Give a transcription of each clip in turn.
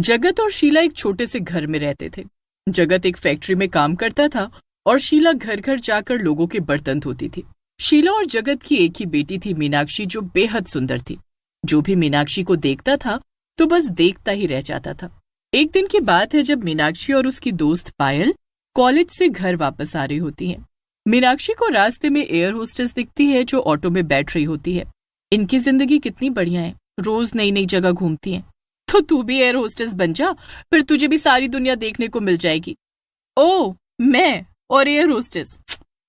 जगत और शीला एक छोटे से घर में रहते थे। जगत एक फैक्ट्री में काम करता था और शीला घर घर जाकर लोगों के बर्तन धोती थी। शीला और जगत की एक ही बेटी थी मीनाक्षी, जो बेहद सुंदर थी। जो भी मीनाक्षी को देखता था तो बस देखता ही रह जाता था। एक दिन की बात है जब मीनाक्षी और उसकी दोस्त पायल कॉलेज से घर वापस आ रही होती हैं। मीनाक्षी को रास्ते में एयर होस्टेस दिखती है जो ऑटो में बैठ रही होती है। इनकी जिंदगी कितनी बढ़िया है, रोज नई नई जगह घूमती हैं। तो तू भी एयर होस्टेस बन जा, फिर तुझे भी सारी दुनिया देखने को मिल जाएगी। ओ, मैं और एयर होस्टेस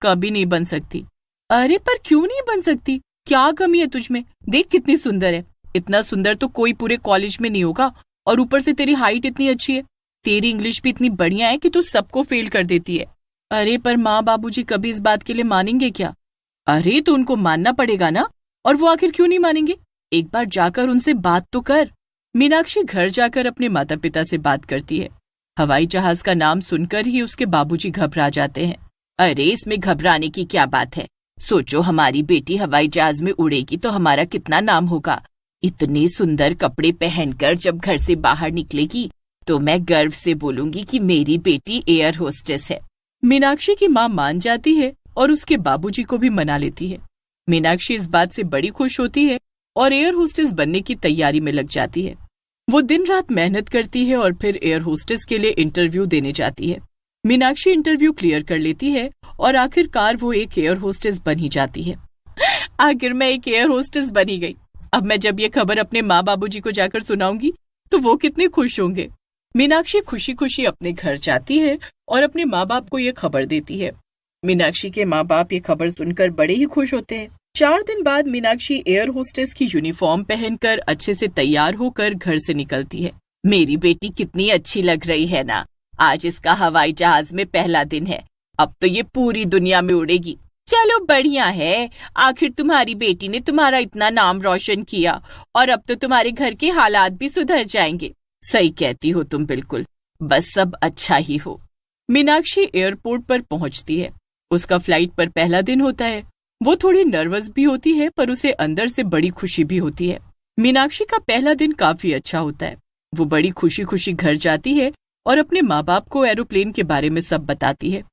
कभी नहीं बन सकती। अरे पर क्यों नहीं बन सकती? क्या कमी है तुझमें? देख कितनी सुंदर है। इतना सुंदर तो कोई पूरे कॉलेज में नहीं होगा, और ऊपर से तेरी हाइट इतनी अच्छी है। तेरी इंग्लिश भी इतनी बढ़िया है कि तू सबको फेल कर देती है। अरे पर माँ बाबूजी कभी इस बात के लिए मानेंगे क्या? अरे तो उनको मानना पड़ेगा ना, और वो आखिर क्यों नहीं मानेंगे? एक बार जाकर उनसे बात तो कर। मीनाक्षी घर जाकर अपने माता पिता से बात करती है। हवाई जहाज का नाम सुनकर ही उसके बाबूजी घबरा जाते हैं। अरे इसमें घबराने की क्या बात है? सोचो, हमारी बेटी हवाई जहाज में उड़ेगी तो हमारा कितना नाम होगा। इतने सुंदर कपड़े पहनकर जब घर से बाहर निकलेगी तो मैं गर्व से बोलूंगी कि मेरी बेटी एयर होस्टेस है। मीनाक्षी की माँ मान जाती है और उसके बाबूजी को भी मना लेती है। मीनाक्षी इस बात से बड़ी खुश होती है और एयर होस्टेस बनने की तैयारी में लग जाती है। वो दिन रात मेहनत करती है और फिर एयर होस्टेस के लिए इंटरव्यू देने जाती है। मीनाक्षी इंटरव्यू क्लियर कर लेती है और आखिरकार वो एक एयर होस्टेस बन ही जाती है। आखिर मैं एक एयर होस्टेस बनी गई। अब मैं जब ये खबर अपने माँ बाबूजी को जाकर सुनाऊंगी तो वो कितने खुश होंगे। मीनाक्षी खुशी खुशी अपने घर जाती है और अपने माँ बाप को ये खबर देती है। मीनाक्षी के माँ बाप ये खबर सुनकर बड़े ही खुश होते हैं। 4 दिन बाद मीनाक्षी एयर होस्टेस की यूनिफॉर्म पहनकर अच्छे से तैयार होकर घर से निकलती है। मेरी बेटी कितनी अच्छी लग रही है ना। आज इसका हवाई जहाज में पहला दिन है। अब तो ये पूरी दुनिया में उड़ेगी। चलो बढ़िया है, आखिर तुम्हारी बेटी ने तुम्हारा इतना नाम रोशन किया और अब तो तुम्हारे घर के हालात भी सुधर जाएंगे। सही कहती हो तुम, बिल्कुल, बस सब अच्छा ही हो। मीनाक्षी एयरपोर्ट पर पहुंचती है। उसका फ्लाइट पर पहला दिन होता है। वो थोड़ी नर्वस भी होती है पर उसे अंदर से बड़ी खुशी भी होती है। मीनाक्षी का पहला दिन काफी अच्छा होता है। वो बड़ी खुशी खुशी घर जाती है और अपने माँ बाप को एरोप्लेन के बारे में सब बताती है।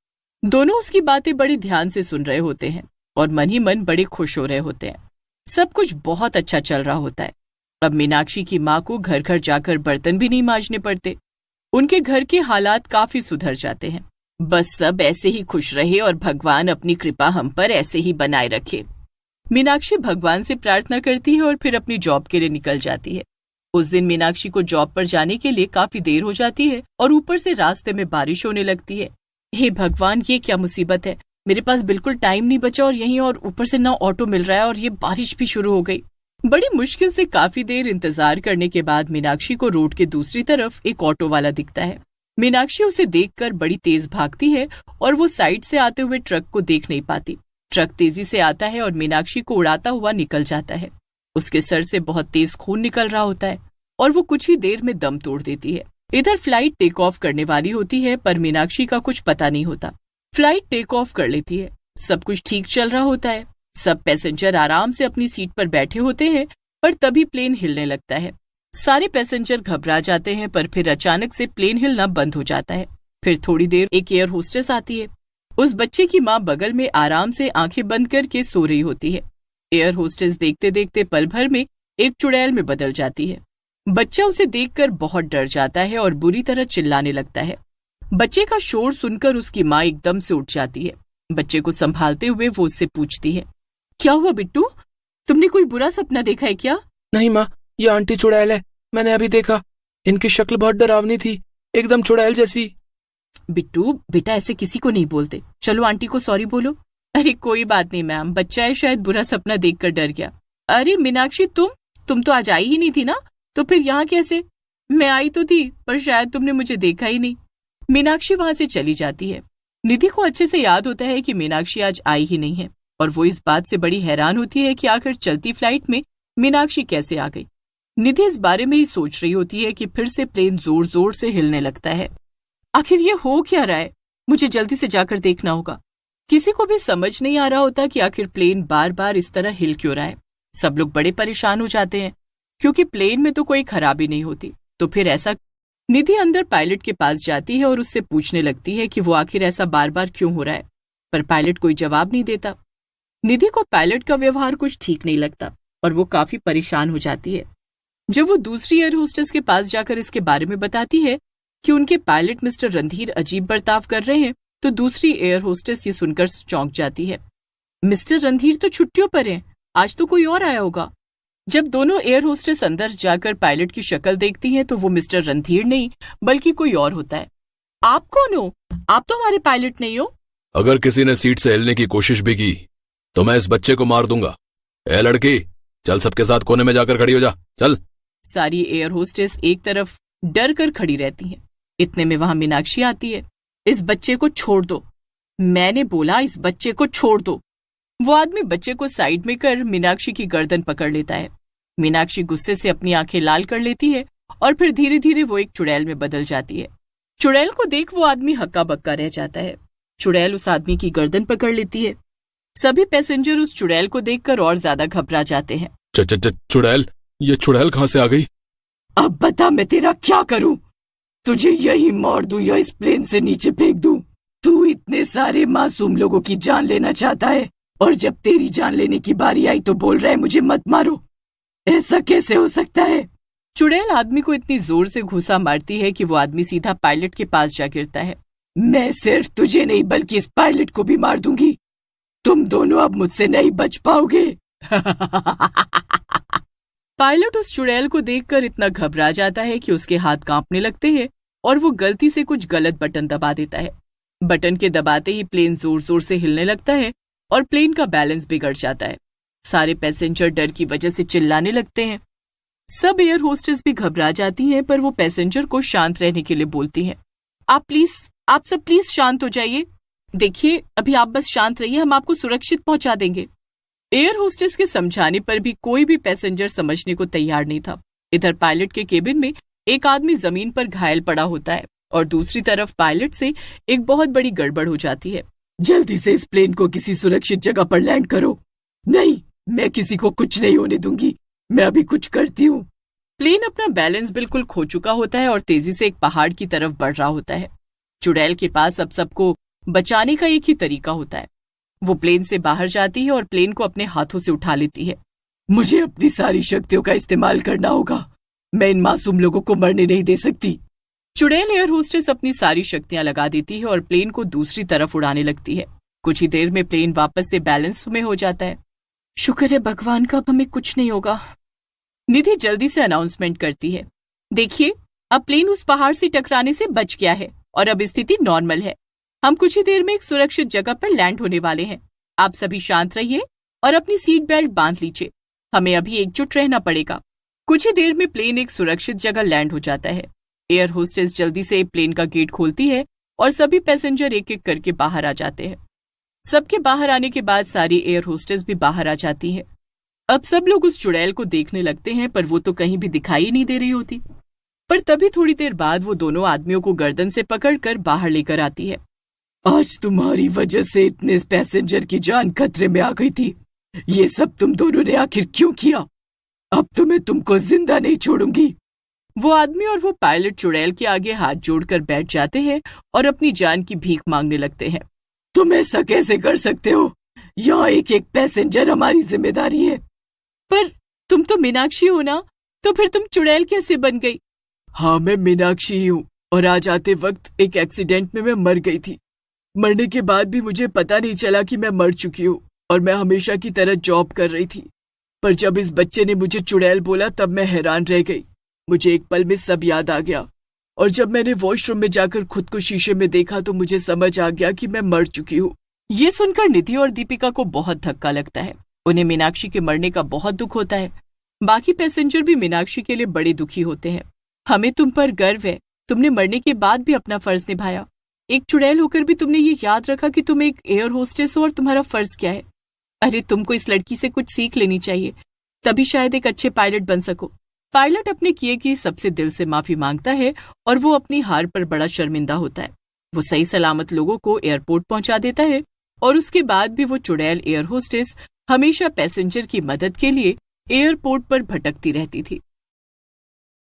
दोनों उसकी बातें बड़े ध्यान से सुन रहे होते हैं और मन ही मन बड़े खुश हो रहे होते हैं। सब कुछ बहुत अच्छा चल रहा होता है। अब मीनाक्षी की माँ को घर घर जाकर बर्तन भी नहीं मांजने पड़ते। उनके घर के हालात काफी सुधर जाते हैं। बस सब ऐसे ही खुश रहे और भगवान अपनी कृपा हम पर ऐसे ही बनाए रखे। मीनाक्षी भगवान से प्रार्थना करती है और फिर अपनी जॉब के लिए निकल जाती है। उस दिन मीनाक्षी को जॉब पर जाने के लिए काफी देर हो जाती है और ऊपर से रास्ते में बारिश होने लगती है। हे भगवान, ये क्या मुसीबत है। मेरे पास बिल्कुल टाइम नहीं बचा और यहीं और ऊपर से ना ऑटो मिल रहा है और ये बारिश भी शुरू हो गई। बड़ी मुश्किल से काफी देर इंतजार करने के बाद मीनाक्षी को रोड के दूसरी तरफ एक ऑटो वाला दिखता है। मीनाक्षी उसे देखकर बड़ी तेज भागती है और वो साइड से आते हुए ट्रक को देख नहीं पाती। ट्रक तेजी से आता है और मीनाक्षी को उड़ाता हुआ निकल जाता है। उसके सर से बहुत तेज खून निकल रहा होता है और वो कुछ ही देर में दम तोड़ देती है। इधर फ्लाइट टेक ऑफ करने वाली होती है पर मीनाक्षी का कुछ पता नहीं होता। फ्लाइट टेक ऑफ कर लेती है। सब कुछ ठीक चल रहा होता है। सब पैसेंजर आराम से अपनी सीट पर बैठे होते हैं पर तभी प्लेन हिलने लगता है। सारे पैसेंजर घबरा जाते हैं पर फिर अचानक से प्लेन हिलना बंद हो जाता है। फिर थोड़ी देर एक एयर होस्टेस आती है। उस बच्चे की माँ बगल में आराम से आंखें बंद करके सो रही होती है। एयर होस्टेस देखते देखते पल भर में एक चुड़ैल में बदल जाती है। बच्चा उसे देखकर बहुत डर जाता है और बुरी तरह चिल्लाने लगता है। बच्चे का शोर सुनकर उसकी माँ एकदम से उठ जाती है। बच्चे को संभालते हुए वो उससे पूछती है, क्या हुआ बिट्टू, तुमने कोई बुरा सपना देखा है क्या? नहीं माँ, ये आंटी चुड़ैल है, मैंने अभी देखा। इनकी शक्ल बहुत डरावनी थी, एकदम चुड़ैल जैसी। बिट्टू बेटा, ऐसे किसी को नहीं बोलते। चलो आंटी को सॉरी बोलो। अरे कोई बात नहीं मैम, बच्चा है, शायद बुरा सपना देखकर डर गया। अरे मीनाक्षी, तुम तो आज आई ही नहीं थी ना, तो फिर यहाँ कैसे? मैं आई तो थी पर शायद तुमने मुझे देखा ही नहीं। मीनाक्षी वहां से चली जाती है। निधि को अच्छे से याद होता है कि मीनाक्षी आज आई ही नहीं है और वो इस बात से बड़ी हैरान होती है कि आखिर चलती फ्लाइट में मीनाक्षी कैसे आ गई। निधि इस बारे में ही सोच रही होती है कि फिर से प्लेन जोर जोर से हिलने लगता है। आखिर ये हो क्या रहा है? मुझे जल्दी से जाकर देखना होगा। किसी को भी समझ नहीं आ रहा होता कि आखिर प्लेन बार बार इस तरह हिल क्यों रहा है। सब लोग बड़े परेशान हो जाते हैं क्योंकि प्लेन में तो कोई खराबी नहीं होती, तो फिर ऐसा निधि अंदर पायलट के पास जाती है और उससे पूछने लगती है कि वो आखिर ऐसा बार बार क्यों हो रहा है, पर पायलट कोई जवाब नहीं देता। निधि को पायलट का व्यवहार कुछ ठीक नहीं लगता और वो काफी परेशान हो जाती है। जब वो दूसरी एयर होस्टेस के पास जाकर इसके बारे में बताती है कि उनके पायलट मिस्टर रणधीर अजीब बर्ताव कर रहे हैं, तो दूसरी एयर होस्टेस ये सुनकर चौंक जाती है। मिस्टर रणधीर तो छुट्टियों पर हैं, आज तो कोई और आया होगा। जब दोनों एयर होस्टेस अंदर जाकर पायलट की शक्ल देखती हैं तो वो मिस्टर रणधीर नहीं बल्कि कोई और होता है। आप कौन हो? आप तो हमारे पायलट नहीं हो। अगर किसी ने सीट से हिलने की कोशिश भी की तो मैं इस बच्चे को मार दूंगा। ए लड़की, चल सबके साथ कोने में जाकर खड़ी हो जा, चल। सारी एयर होस्टेस एक तरफ डर कर खड़ी रहती हैं। इतने में वहां मीनाक्षी आती है। इस बच्चे को छोड़ दो, मैंने बोला इस बच्चे को छोड़ दो। वो आदमी बच्चे को साइड में कर मीनाक्षी की गर्दन पकड़ लेता है। मीनाक्षी गुस्से से अपनी आंखें लाल कर लेती है और फिर धीरे धीरे वो एक चुड़ैल में बदल जाती है। चुड़ैल को देख वो आदमी हक्का बक्का रह जाता है। चुड़ैल उस आदमी की गर्दन पकड़ लेती है। सभी पैसेंजर उस चुड़ैल को देखकर और ज्यादा घबरा जाते हैं। चुड़ैल, ये चुड़ैल कहाँ से आ गई? अब बता मैं तेरा क्या करूं? तुझे यही मार दूं या इस प्लेन से नीचे फेंक दूं? तू इतने सारे मासूम लोगों की जान लेना चाहता है और जब तेरी जान लेने की बारी आई तो बोल रहा है मुझे मत मारो। ऐसा कैसे हो सकता है? चुड़ैल आदमी को इतनी जोर से घूंसा मारती है कि वो आदमी सीधा पायलट के पास जा गिरता है। मैं सिर्फ तुझे नहीं बल्कि इस पायलट को भी मार दूंगी। तुम दोनों अब मुझसे नहीं बच पाओगे। पायलट उस चुड़ैल को देखकर इतना घबरा जाता है कि उसके हाथ कांपने लगते हैं और वो गलती से कुछ गलत बटन दबा देता है। बटन के दबाते ही प्लेन जोर जोर से हिलने लगता है और प्लेन का बैलेंस बिगड़ जाता है। सारे पैसेंजर डर की वजह से चिल्लाने लगते हैं। सब एयर होस्टेस भी घबरा जाती हैं, पर वो पैसेंजर को शांत रहने के लिए बोलती हैं। आप सब प्लीज शांत हो जाइए। देखिए, अभी आप बस शांत रहिए, हम आपको सुरक्षित पहुंचा देंगे। एयर होस्टेस के समझाने पर भी कोई भी पैसेंजर समझने को तैयार नहीं था। इधर पायलट के केबिन में एक आदमी जमीन पर घायल पड़ा होता है और दूसरी तरफ पायलट से एक बहुत बड़ी गड़बड़ हो जाती है। जल्दी से इस प्लेन को किसी सुरक्षित जगह पर लैंड करो। नहीं, मैं किसी को कुछ नहीं होने दूंगी, मैं अभी कुछ करती हूँ। प्लेन अपना बैलेंस बिल्कुल खो चुका होता है और तेजी से एक पहाड़ की तरफ बढ़ रहा होता है। चुड़ैल के पास अब सबको बचाने का एक ही तरीका होता है। वो प्लेन से बाहर जाती है और प्लेन को अपने हाथों से उठा लेती है। मुझे अपनी सारी शक्तियों का इस्तेमाल करना होगा, मैं इन मासूम लोगों को मरने नहीं दे सकती। चुड़ैल एयर होस्टेस अपनी सारी शक्तियां लगा देती है और प्लेन को दूसरी तरफ उड़ाने लगती है। कुछ ही देर में प्लेन वापस से बैलेंस में हो जाता है। शुक्र है भगवान का, अब हमें कुछ नहीं होगा। निधि जल्दी से अनाउंसमेंट करती है। देखिए, अब प्लेन उस पहाड़ से टकराने से बच गया है और अब स्थिति नॉर्मल है। हम कुछ ही देर में एक सुरक्षित जगह पर लैंड होने वाले हैं। आप सभी शांत रहिए और अपनी सीट बेल्ट बांध लीजिए। हमें अभी एकजुट रहना पड़ेगा। कुछ ही देर में प्लेन एक सुरक्षित जगह लैंड हो जाता है। एयर होस्टेस जल्दी से प्लेन का गेट खोलती है और सभी पैसेंजर एक एक करके बाहर आ जाते हैं। सबके बाहर आने के बाद सारी एयर होस्टेस भी बाहर आ जाती है। अब सब लोग उस चुड़ैल को देखने लगते हैं, पर वो तो कहीं भी दिखाई नहीं दे रही होती। पर तभी थोड़ी देर बाद वो दोनों आदमियों को गर्दन से पकड़कर बाहर लेकर आती है। आज तुम्हारी वजह से इतने पैसेंजर की जान खतरे में आ गई थी। ये सब तुम दोनों ने आखिर क्यों किया? अब तो मैं तुमको जिंदा नहीं छोड़ूंगी। वो आदमी और वो पायलट चुड़ैल के आगे हाथ जोड़कर बैठ जाते हैं और अपनी जान की भीख मांगने लगते हैं। तुम ऐसा कैसे कर सकते हो? यहाँ एक एक पैसेंजर हमारी जिम्मेदारी है। पर तुम तो मीनाक्षी हो ना, तो फिर तुम चुड़ैल कैसे बन गई? हाँ, मैं मीनाक्षी ही हूँ और आज आते वक्त एक एक्सीडेंट में मैं मर गई थी। मरने के बाद भी मुझे पता नहीं चला कि मैं मर चुकी हूँ और मैं हमेशा की तरह जॉब कर रही थी। पर जब इस बच्चे ने मुझे चुड़ैल बोला तब मैं हैरान रह गई। मुझे एक पल में सब याद आ गया और जब मैंने वॉशरूम में जाकर खुद को शीशे में देखा तो मुझे समझ आ गया कि मैं मर चुकी हूँ। ये सुनकर निधि और दीपिका को बहुत धक्का लगता है। उन्हें मीनाक्षी के मरने का बहुत दुख होता है। बाकी पैसेंजर भी मीनाक्षी के लिए बड़े दुखी होते हैं। हमें तुम पर गर्व है, तुमने मरने के बाद भी अपना फर्ज निभाया। एक चुड़ैल होकर भी तुमने ये याद रखा कि तुम एक एयर होस्टेस हो और तुम्हारा फर्ज क्या है। अरे, तुमको इस लड़की से कुछ सीख लेनी चाहिए, तभी शायद एक अच्छे पायलट बन सको। पायलट अपने किए की सबसे दिल से माफी मांगता है और वो अपनी हार पर बड़ा शर्मिंदा होता है। वो सही सलामत लोगों को एयरपोर्ट पहुंचा देता है और उसके बाद भी वो चुड़ैल एयर होस्टेस हमेशा पैसेंजर की मदद के लिए एयरपोर्ट पर भटकती रहती थी।